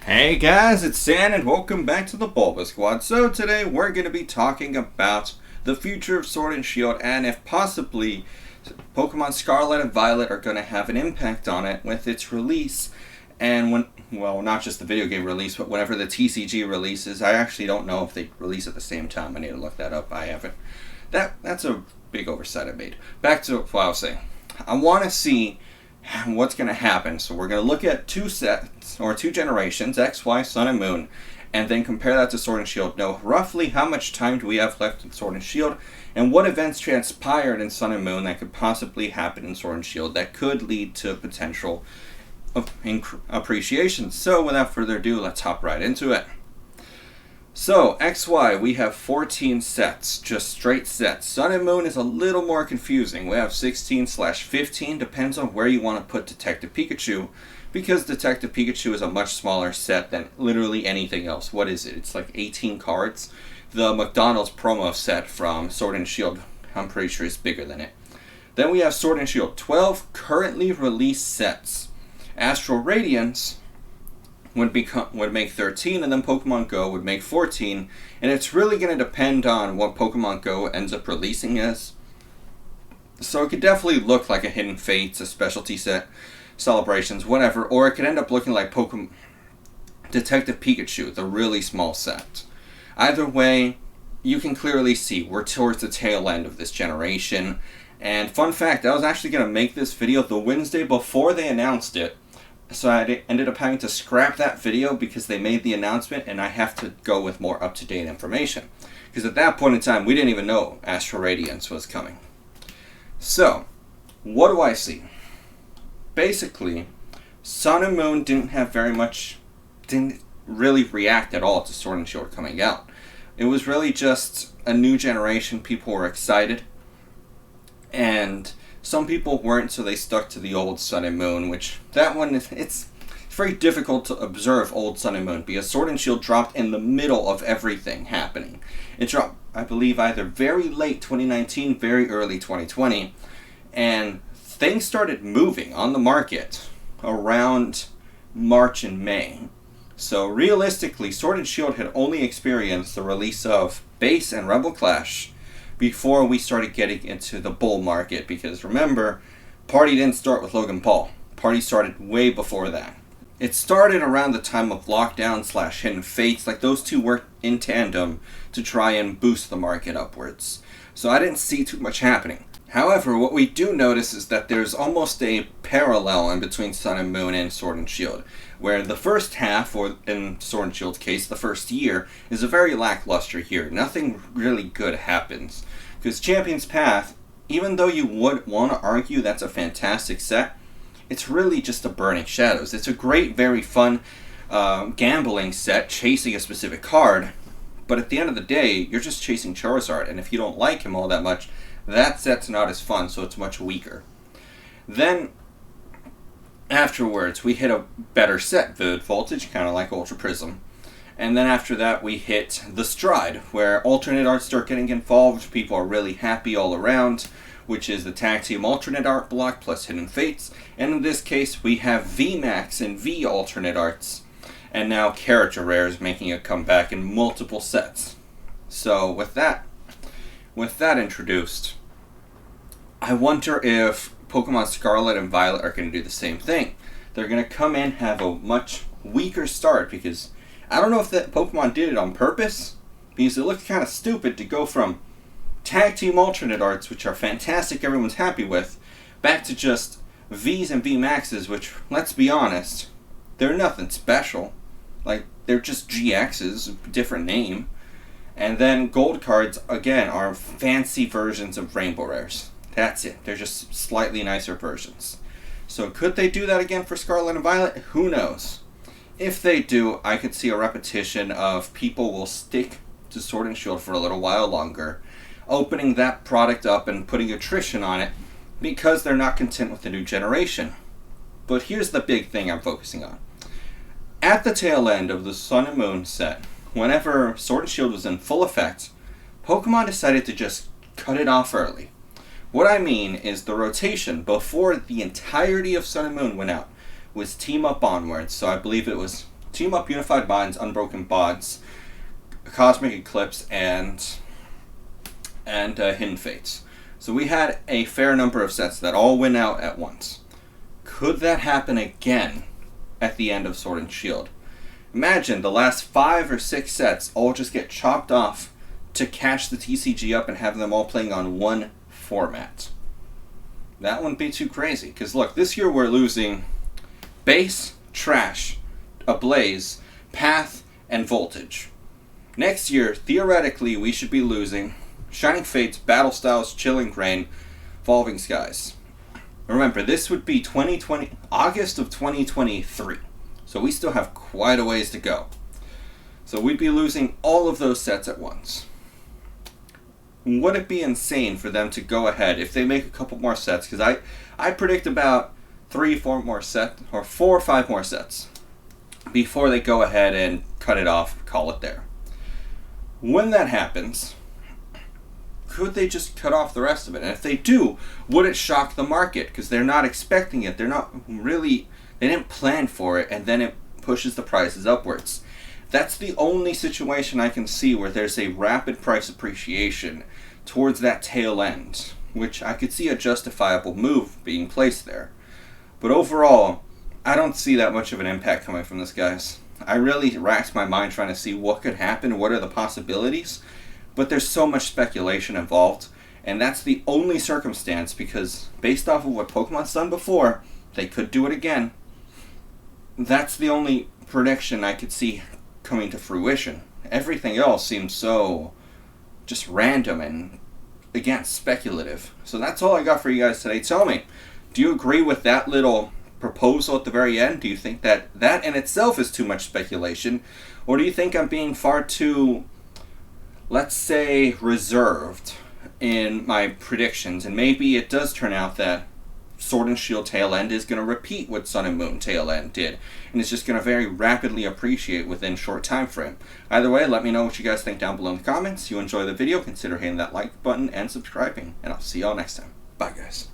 Hey guys, it's San and welcome back to the BulbaSquad. So today we're going to be talking about the future of Sword and Shield and if possibly Pokemon Scarlet and Violet are going to have an impact on it with its release. And not just the video game release, but whenever the TCG releases. I actually don't know if they release at the same time. I need to look that up. I haven't. That's a big oversight I made. Back to what I was saying. I want to see what's going to happen. So we're going to look at two sets, or two generations, X, Y, Sun, and Moon, and then compare that to Sword and Shield. Know roughly how much time do we have left in Sword and Shield, and what events transpired in Sun and Moon that could possibly happen in Sword and Shield that could lead to potential appreciation. So without further ado, let's hop right into it. So, XY, we have 14 sets, just straight sets. Sun and Moon is a little more confusing. We have 16/15, depends on where you want to put Detective Pikachu, because Detective Pikachu is a much smaller set than literally anything else. What is it? It's like 18 cards. The McDonald's promo set from Sword and Shield, I'm pretty sure is bigger than it. Then we have Sword and Shield, 12 currently released sets. Astral Radiance would make 13, and then Pokemon Go would make 14, and it's really going to depend on what Pokemon Go ends up releasing as. So it could definitely look like a Hidden Fates, a specialty set, Celebrations, whatever, or it could end up looking like Pokemon Detective Pikachu, the really small set. Either way, you can clearly see we're towards the tail end of this generation, and fun fact, I was actually going to make this video the Wednesday before they announced it. So I ended up having to scrap that video because they made the announcement and I have to go with more up-to-date information. Because at that point in time, we didn't even know Astral Radiance was coming. So, what do I see? Basically, Sun and Moon didn't really react at all to Sword and Shield coming out. It was really just a new generation, people were excited, and some people weren't, so they stuck to the old Sun and Moon, which that one, it's very difficult to observe old Sun and Moon because Sword and Shield dropped in the middle of everything happening. It dropped, I believe, either very late 2019, very early 2020, and things started moving on the market around March and May. So realistically, Sword and Shield had only experienced the release of Base and Rebel Clash before we started getting into the bull market, because remember, Party didn't start with Logan Paul. Party started way before that. It started around the time of Lockdown / Hidden Fates, like those two worked in tandem to try and boost the market upwards. So I didn't see too much happening. However, what we do notice is that there's almost a parallel in between Sun and Moon and Sword and Shield, where the first half, or in Sword and Shield's case, the first year, is a very lackluster year. Nothing really good happens. Because Champion's Path, even though you would want to argue that's a fantastic set, it's really just a Burning Shadows. It's a great, very fun gambling set, chasing a specific card, but at the end of the day, you're just chasing Charizard, and if you don't like him all that much, that set's not as fun, so it's much weaker. Then, afterwards, we hit a better set, Vivid Voltage, kind of like Ultra Prism. And then after that, we hit the Stride, where alternate arts start getting involved. People are really happy all around, which is the Tag Team alternate art block plus Hidden Fates. And in this case, we have VMAX and V alternate arts. And now character rares making a comeback in multiple sets. So with that introduced, I wonder if Pokemon Scarlet and Violet are going to do the same thing. They're going to come in, have a much weaker start, because I don't know if that Pokemon did it on purpose, because it looked kind of stupid to go from Tag Team alternate arts, which are fantastic, everyone's happy with, back to just Vs and VMAXs, which, let's be honest, they're nothing special. Like, they're just GXs, different name. And then gold cards, again, are fancy versions of Rainbow Rares. That's it. They're just slightly nicer versions. So could they do that again for Scarlet and Violet? Who knows? If they do, I could see a repetition of people will stick to Sword and Shield for a little while longer, opening that product up and putting attrition on it because they're not content with the new generation. But here's the big thing I'm focusing on. At the tail end of the Sun and Moon set, whenever Sword and Shield was in full effect, Pokemon decided to just cut it off early. What I mean is the rotation before the entirety of Sun and Moon went out was Team Up onwards, so I believe it was Team Up, Unified Minds, Unbroken Bonds, Cosmic Eclipse, and Hidden Fates. So we had a fair number of sets that all went out at once. Could that happen again at the end of Sword and Shield? Imagine the last 5 or 6 sets all just get chopped off to catch the TCG up and have them all playing on one format. That wouldn't be too crazy. Because look, this year we're losing Base, Trash, Ablaze, Path, and Voltage. Next year, theoretically, we should be losing Shining Fates, Battle Styles, Chilling Grain, Evolving Skies. Remember, this would be August of 2023. So we still have quite a ways to go. So we'd be losing all of those sets at once. Would it be insane for them to go ahead if they make a couple more sets? Because I predict about 3-4 more sets, or 4 or 5 more sets, before they go ahead and cut it off, call it there. When that happens, could they just cut off the rest of it? And if they do, would it shock the market? Because they're not expecting it. They didn't plan for it, and then it pushes the prices upwards. That's the only situation I can see where there's a rapid price appreciation towards that tail end, which I could see a justifiable move being placed there. But overall, I don't see that much of an impact coming from this, guys. I really racked my mind trying to see what could happen, what are the possibilities, but there's so much speculation involved, and that's the only circumstance, because based off of what Pokemon's done before, they could do it again. That's the only prediction I could see coming to fruition. Everything else seems so just random and, again, speculative. So that's all I got for you guys today. Tell me, do you agree with that little proposal at the very end? Do you think that that in itself is too much speculation? Or do you think I'm being far too, let's say, reserved in my predictions, and maybe it does turn out that Sword and Shield tail end is going to repeat what Sun and Moon tail end did, and it's just going to very rapidly appreciate within a short time frame. Either way, let me know what you guys think down below in the comments. If you enjoy the video, consider hitting that like button and subscribing, and I'll see y'all next time. Bye, guys.